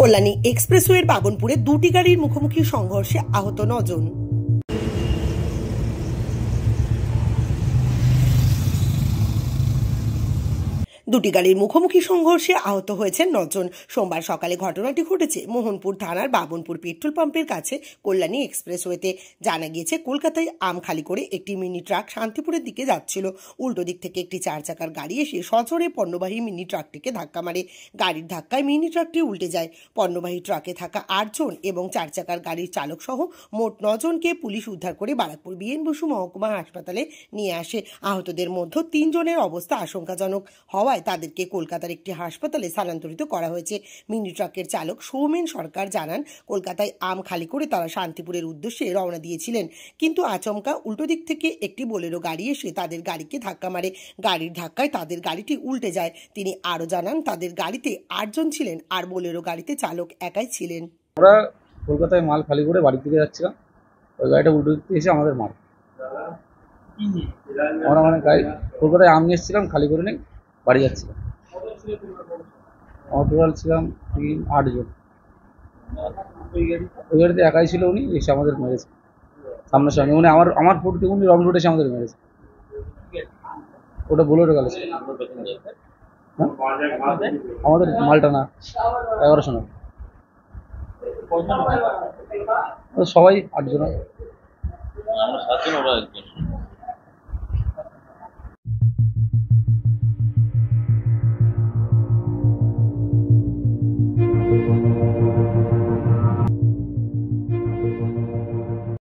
কল্যাণী এক্সপ্রেসওয়ের বাবনপুরে দুটি গাড়ির মুখোমুখি সংঘর্ষে আহত 9 জন। দুটি গাড়ির মুখোমুখি সংঘর্ষে আহত হয়েছেন 9 জন। সোমবার সকালে ঘটনাটি ঘটেছে মোহনপুর থানার বাবনপুর পেট্রোল পাম্পের কাছে কল্যাণী এক্সপ্রেসওয়েতে। জানা গিয়েছে, কলকাতায় আম খালি করে একটি মিনি ট্রাক শান্তিপুরের দিকে যাচ্ছিল। উল্টো দিক থেকে একটি 4 চাকার গাড়ি এসে সজোরে পণ্যবাহী মিনি ট্রাকটিকে ধাক্কা মারে। গাড়ির ধাক্কায় মিনি ট্রাকটি উল্টে যায়। পণ্যবাহী ট্রাকে থাকা 8 জন এবং 4 চাকার গাড়ির চালক সহ মোট 9 জনকে পুলিশ উদ্ধার করে বারাকপুর বিএন বসু মহকুমা হাসপাতালে নিয়ে আসে। আহতদের মধ্যে 3 জনের অবস্থা আশঙ্কাজনক হওয়ায় তাদেরকে কলকাতার একটি হাসপাতালে স্থানান্তরিত করা হয়েছে। মিনি ট্রাকের চালক সৌমেন সরকার জানান, কলকাতায় আম খালি করে তারা শান্তিপুরের উদ্দেশ্যে রওনা দিয়েছিলেন, কিন্তু আচমকা উল্টো দিক থেকে একটি বোলেরো গাড়ি এসে তাদের গাড়িকে ধাক্কা মারে। গাড়ির ধাক্কায় তাদের গাড়িটি উল্টে যায়। তিনি আরও জানান, তাদের গাড়িতে 8 জন ছিলেন আর বোলেরো গাড়িতে চালক একাই ছিলেন। আমরা কলকাতায় মাল খালি করে বাড়ি থেকে যাচ্ছিলাম, ওই গাড়িটা উল্টো দিক থেকে এসে আমাদের মার। আমরা গাড়ি কলকাতায় আম নিয়ে এসেছিলাম, খালি করে নেই বাড়ি যাচ্ছিলাম। আমার টোটাল ছিলাম 8 জন। ওই গাড়িতে একাই ছিল, উনি এসে আমাদের মেরেছে সামনাসামনি। উনি আমার ফুট থেকে উনি রং রোড এসে আমাদের মেরেছে। ওটা বোলেরো গাড়ি ছিল আমাদের মালটানা 1100 না, সবাই 8 জন।